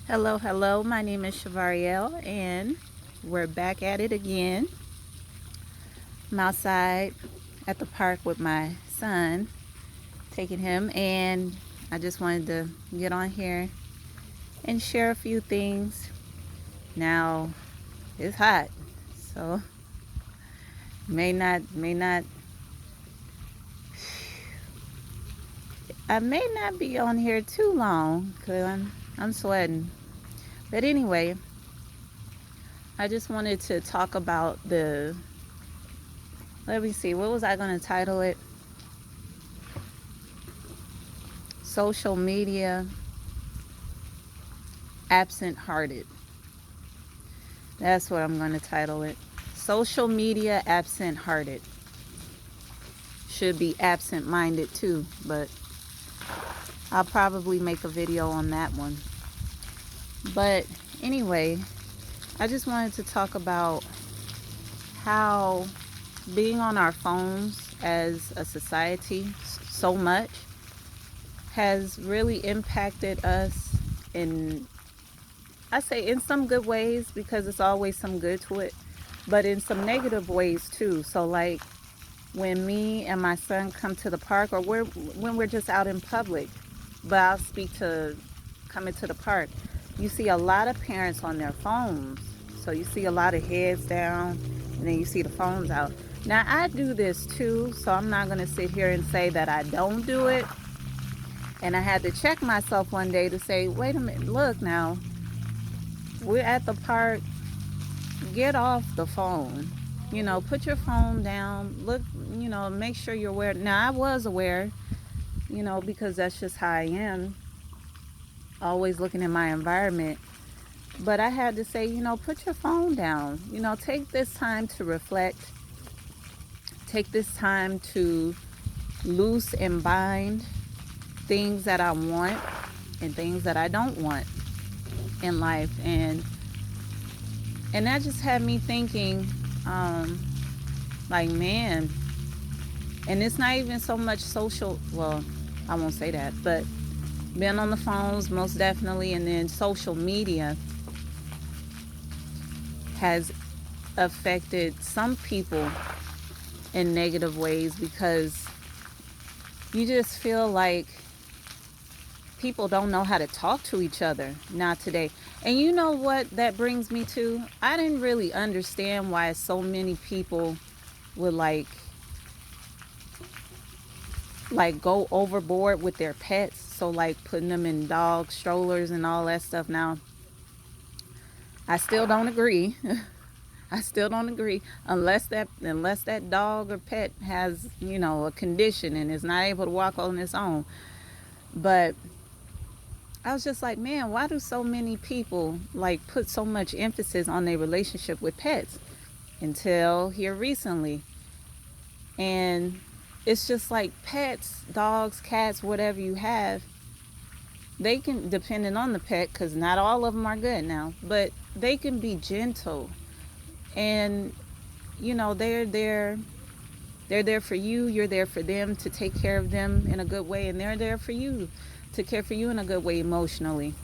Hello, hello. My name is Shavariel, and we're back at it again. I'm outside at the park with my son, taking him, and I just wanted to get on here and share a few things. Now, it's hot, so may not I may not be on here too long because I'm sweating. But anyway, I just wanted to talk about the. Let me see, what was I going to title it? Social media absent hearted. That's what I'm going to title it. Social media absent hearted. Should be absent minded too, but I'll probably make a video on that one. But anyway, I just wanted to talk about how being on our phones as a society so much has really impacted us in, I say, in some good ways, because it's always some good to it, but in some negative ways too. So like when me and my son come to the park, or when we're just out in public, but I'll speak to coming to the park, you see a lot of parents on their phones. So you see a lot of heads down, and then you see the phones out. Now I do this too, so I'm not going to sit here and say that I don't do it. And I had to check myself one day to say, wait a minute, look now, we're at the park, get off the phone. Put your phone down. Look, make sure you're aware. Now, I was aware, because that's just how I am, always looking at my environment. But I had to say, put your phone down. Take this time to reflect. Take this time to loose and bind things that I want and things that I don't want in life. And that just had me thinking, um, like, man, and it's not even so much social, well, I won't say that, but being on the phones, most definitely, and then social media has affected some people in negative ways, because you just feel like people don't know how to talk to each other, not today. And you know what that brings me to? I didn't really understand why so many people would like go overboard with their pets. So like putting them in dog strollers and all that stuff. Now, I still don't agree. I still don't agree unless that dog or pet has, a condition and is not able to walk on its own. But I was just like, man, why do so many people like put so much emphasis on their relationship with pets until here recently? And it's just like pets, dogs, cats, whatever you have, they can, depending on the pet, because not all of them are good now, but they can be gentle. And they're there for you, you're there for them, to take care of them in a good way, and they're there for you to care for you in a good way emotionally.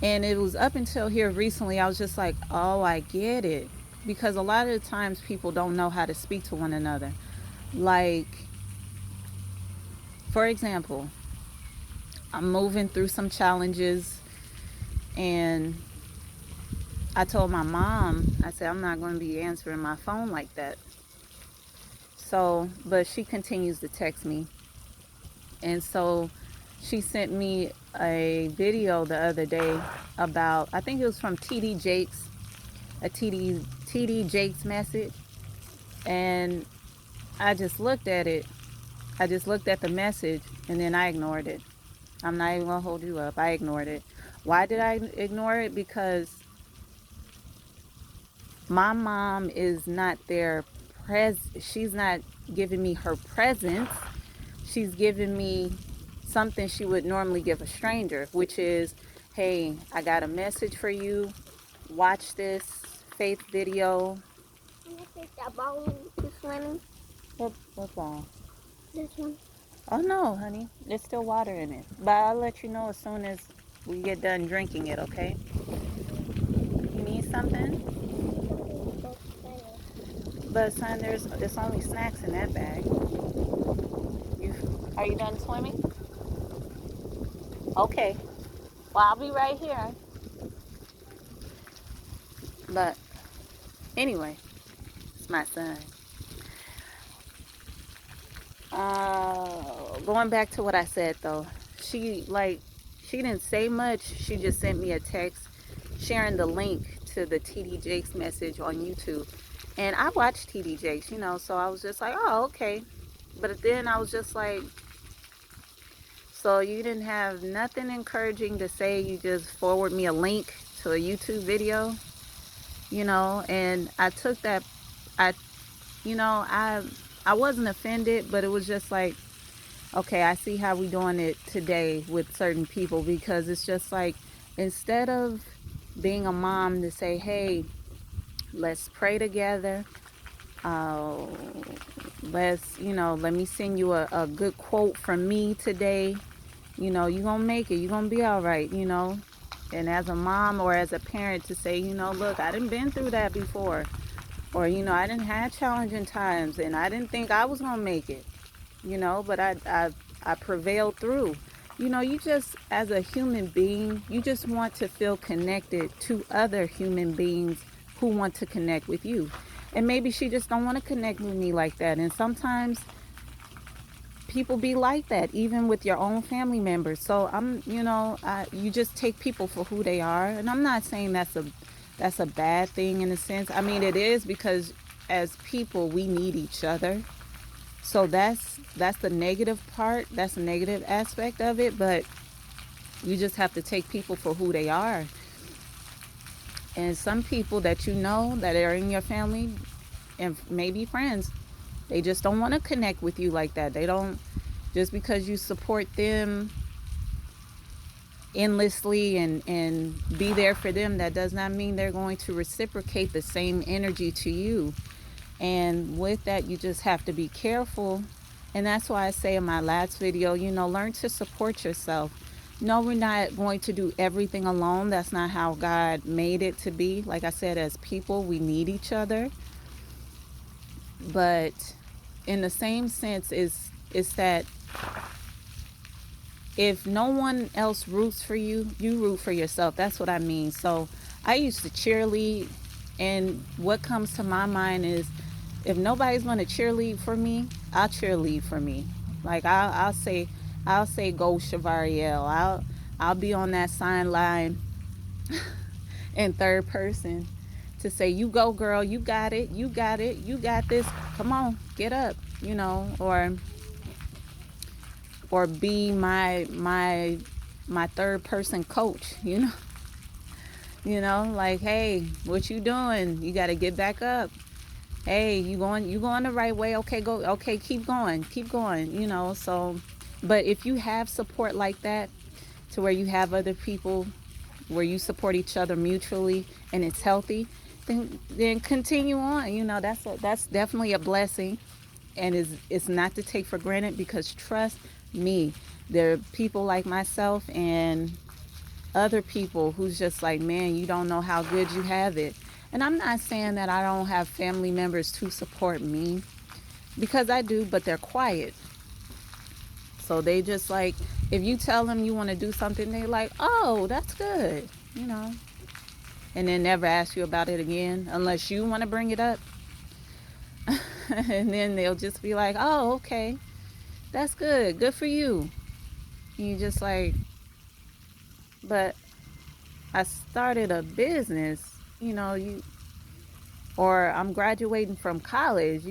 And it was up until here recently I was just like, oh, I get it, because a lot of the times people don't know how to speak to one another. Like, for example, I'm moving through some challenges, and I told my mom, I said, I'm not going to be answering my phone like that. So, but she continues to text me. And so she sent me a video the other day about, I think it was from TD Jakes, a TD Jakes message. And I just looked at it. I just looked at the message, and then I ignored it. I'm not even going to hold you up. I ignored it. Why did I ignore it? Because my mom is not there. She's not giving me her presence. She's giving me something she would normally give a stranger, which is, hey, I got a message for you. Watch this faith video. Can I take that ball to swimming? What ball? This one. Oh no, honey. There's still water in it. But I'll let you know as soon as. we get done drinking it, okay? You need something? But son, there's only snacks in that bag. You are you done swimming? Okay. Well, I'll be right here. But anyway, it's my son. Going back to what I said though, she didn't say much. She just sent me a text sharing the link to the TD Jakes message on YouTube. And I watched TD Jakes, so I was just like, oh, okay. But then I was just like, so you didn't have nothing encouraging to say, you just forward me a link to a YouTube video, and I took that, I, you know, I wasn't offended, but it was just like, okay, I see how we doing it today with certain people, because it's just like, instead of being a mom to say, hey, let's pray together, uh, let me send you a good quote from me today, you're gonna make it, you're gonna be all right, and as a mom or as a parent to say, look, I didn't been through that before, or I didn't have challenging times and I didn't think I was gonna make it, but I prevailed through. You just, as a human being, you just want to feel connected to other human beings who want to connect with you. And maybe she just don't want to connect with me like that. And sometimes people be like that, even with your own family members. So you just take people for who they are. And I'm not saying that's a bad thing in a sense. I mean, it is, because as people, we need each other. So that's the negative part. That's the negative aspect of it. But you just have to take people for who they are. And some people that that are in your family and maybe friends, they just don't want to connect with you like that. They don't, just because you support them endlessly and be there for them, that does not mean they're going to reciprocate the same energy to you. And with that, you just have to be careful. And that's why I say in my last video, learn to support yourself. No, we're not going to do everything alone. That's not how God made it to be. Like I said, as people, we need each other. But in the same sense, is that if no one else roots for you, you root for yourself. That's what I mean. So I used to cheerlead, and what comes to my mind is, if nobody's going to cheerlead for me, I'll cheerlead for me. Like I'll say go Shavariel. I'll be on that sign line in third person to say, you go girl, you got it, you got it, you got this. Come on, get up, or be my third person coach, like, hey, what you doing? You got to get back up. Hey, you going the right way? Okay, go. Okay, keep going, So, but if you have support like that, to where you have other people, where you support each other mutually, and it's healthy, then continue on. That's definitely a blessing, and it's not to take for granted, because trust me, there are people like myself and other people who's just like, man, you don't know how good you have it. And I'm not saying that I don't have family members to support me, because I do, but they're quiet. So they just like, if you tell them you want to do something, they like, oh, that's good, and then never ask you about it again unless you want to bring it up. And then they'll just be like, oh, okay, that's good for you. And you just like, but I started a business, or I'm graduating from college.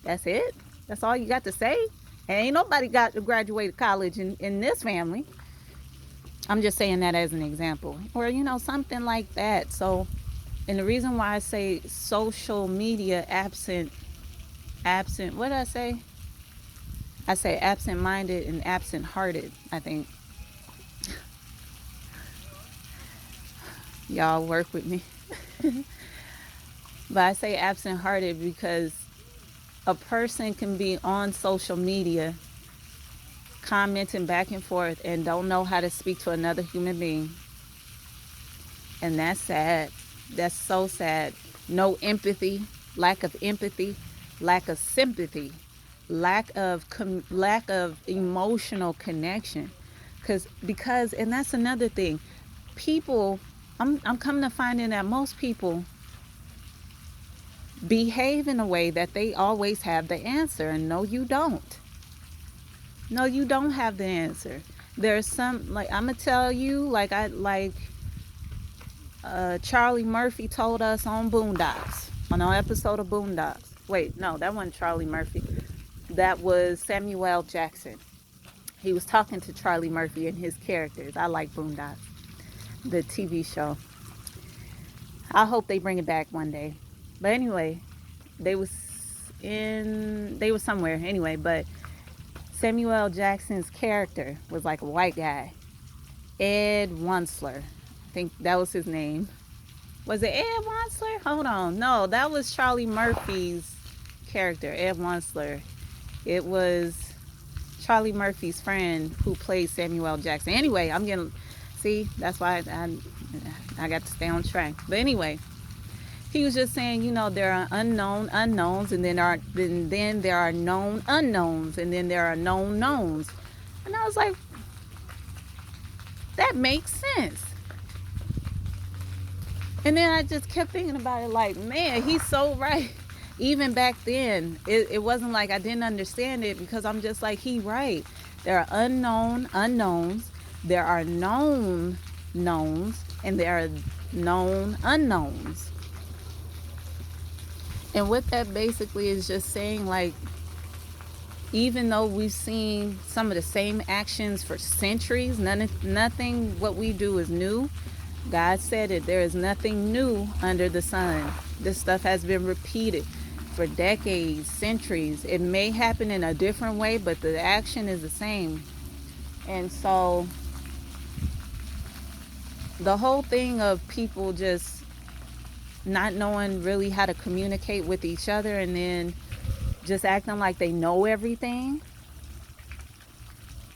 That's it? That's all you got to say? And ain't nobody got to graduate college in this family. I'm just saying that as an example. Or, something like that. So, and the reason why I say social media absent, what did I say? I say absent-minded and absent-hearted, I think. Y'all work with me. But I say absent-hearted because a person can be on social media commenting back and forth and don't know how to speak to another human being. And that's sad. That's so sad. No empathy, lack of empathy, lack of sympathy, lack of emotional connection. Because and that's another thing. People, I'm coming to finding that most people behave in a way that they always have the answer, and no, you don't. No, you don't have the answer. There's some, like, I'm gonna tell you, Charlie Murphy told us on Boondocks, on an episode of Boondocks. Wait, no, that wasn't Charlie Murphy. That was Samuel L. Jackson. He was talking to Charlie Murphy and his characters. I like Boondocks, the TV show. I hope they bring it back one day. But anyway, they was somewhere anyway, but Samuel L. Jackson's character was like a white guy. Ed Wunsler. I think that was his name. Was it Ed Wunsler? Hold on. No, that was Charlie Murphy's character, Ed Wunsler. It was Charlie Murphy's friend who played Samuel L. Jackson. Anyway, that's why I got to stay on track. But anyway, he was just saying, there are unknown unknowns, and then there are known unknowns, and then there are known knowns. And I was like, that makes sense. And then I just kept thinking about it like, man, he's so right. Even back then, it wasn't like I didn't understand it, because I'm just like, he right. There are unknown unknowns, there are known knowns, and there are known unknowns. And what that basically is just saying, like, even though we've seen some of the same actions for centuries, nothing what we do is new. God said it. There is nothing new under the sun. This stuff has been repeated for decades, centuries. It may happen in a different way, but the action is the same. And so the whole thing of people just not knowing really how to communicate with each other, and then just acting like they know everything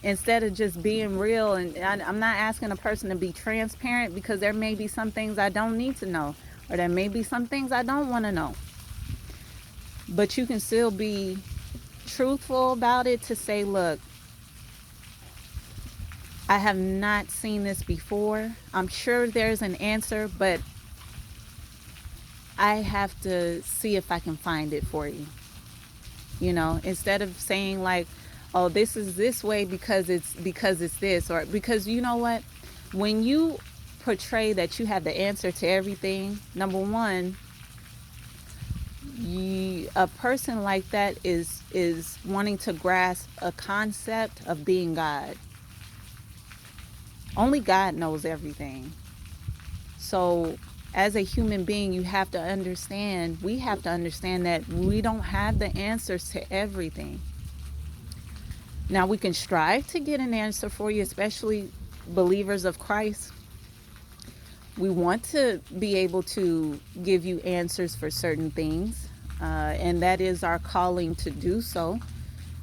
instead of just being real. And I'm not asking a person to be transparent, because there may be some things I don't need to know, or there may be some things I don't want to know. But you can still be truthful about it, to say, look, I have not seen this before. I'm sure there's an answer, but I have to see if I can find it for you. Instead of saying like, oh, this is this way because it's this, or because you know what? When you portray that you have the answer to everything, number one, a person like that is wanting to grasp a concept of being God. Only God knows everything. So as a human being, we have to understand that we don't have the answers to everything. Now, we can strive to get an answer for you, especially believers of Christ. We want to be able to give you answers for certain things, and that is our calling to do so.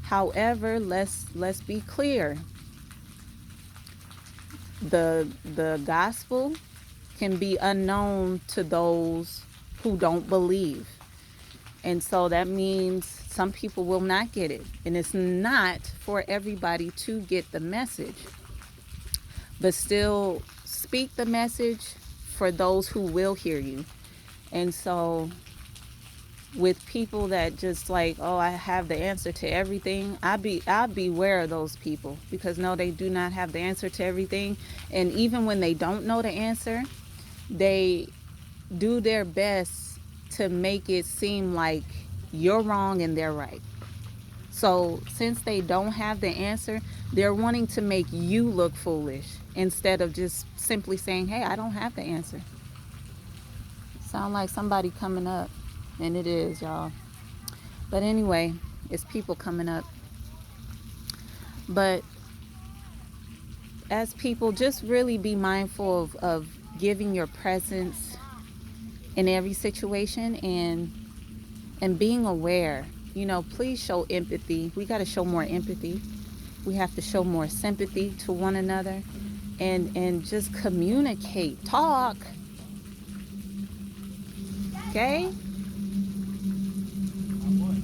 However, let's be clear. The gospel can be unknown to those who don't believe. And so that means some people will not get it. And it's not for everybody to get the message. But still speak the message for those who will hear you. And so with people that just like, oh, I have the answer to everything, I'll be aware of those people, because no, they do not have the answer to everything. And even when they don't know the answer, they do their best to make it seem like you're wrong and they're right. So since they don't have the answer, they're wanting to make you look foolish instead of just simply saying, hey, I don't have the answer. Sound like somebody coming up, and it is, y'all. But anyway, it's people coming up. But as people, just really be mindful of giving your presence in every situation, and being aware. Please show empathy. We got to show more empathy. We have to show more sympathy to one another and just communicate, talk. Okay?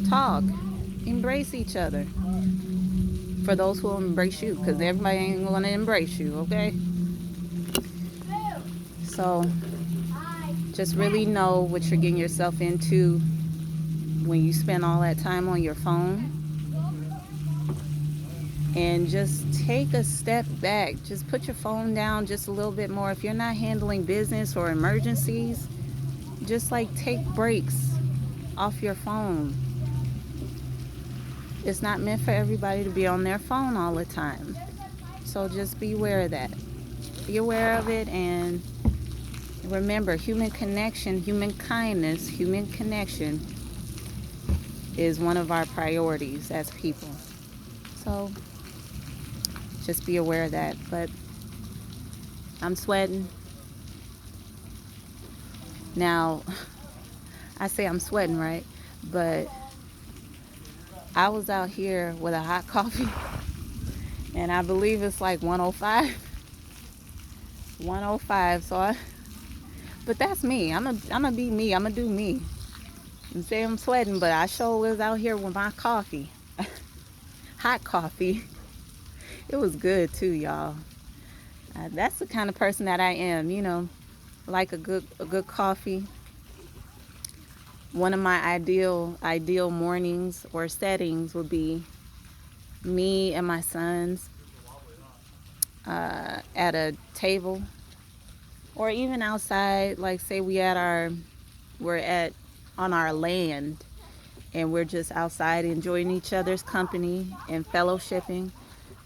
Talk. Embrace each other. For those who will embrace you, because everybody ain't going to embrace you, okay? So just really know what you're getting yourself into when you spend all that time on your phone. And just take a step back. Just put your phone down just a little bit more. If you're not handling business or emergencies, just like take breaks off your phone. It's not meant for everybody to be on their phone all the time. So just be aware of that. Be aware of it, and remember, human connection, human kindness, human connection is one of our priorities as people. So just be aware of that. But I'm sweating. Now, I say I'm sweating, right? But I was out here with a hot coffee, and I believe it's like 105. 105. But that's me. I'm gonna be me. I'm gonna do me. And say I'm sweating, but I sure was out here with my coffee. Hot coffee. It was good too, y'all. That's the kind of person that I am, like a good coffee. One of my ideal mornings or settings would be me and my sons at a table, or even outside. Like, say we're on our land, and we're just outside enjoying each other's company and fellowshipping,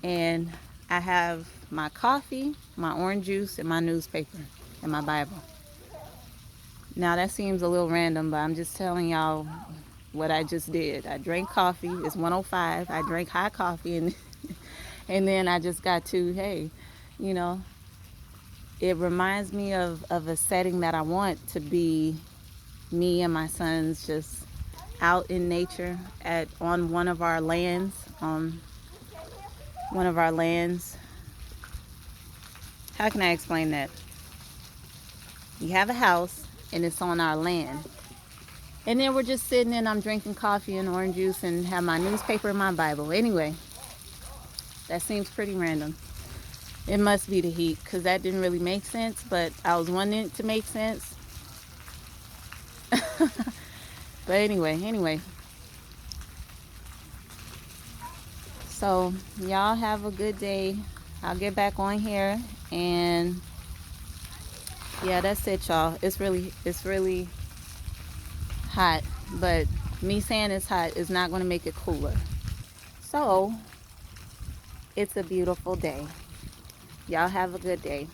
and I have my coffee, my orange juice, and my newspaper and my Bible. Now that seems a little random, but I'm just telling y'all what I just did. I drank coffee. It's 105. I drank hot coffee, and and then I just got to, hey, it reminds me of a setting that I want to be me and my sons just out in nature on one of our lands. How can I explain that? You have a house and it's on our land. And then we're just sitting and I'm drinking coffee and orange juice and have my newspaper and my Bible. Anyway, that seems pretty random. It must be the heat, because that didn't really make sense, but I was wanting it to make sense. But anyway. So y'all have a good day. I'll get back on here, and yeah, that's it, y'all. It's really hot, but me saying it's hot is not going to make it cooler. So it's a beautiful day. Y'all have a good day.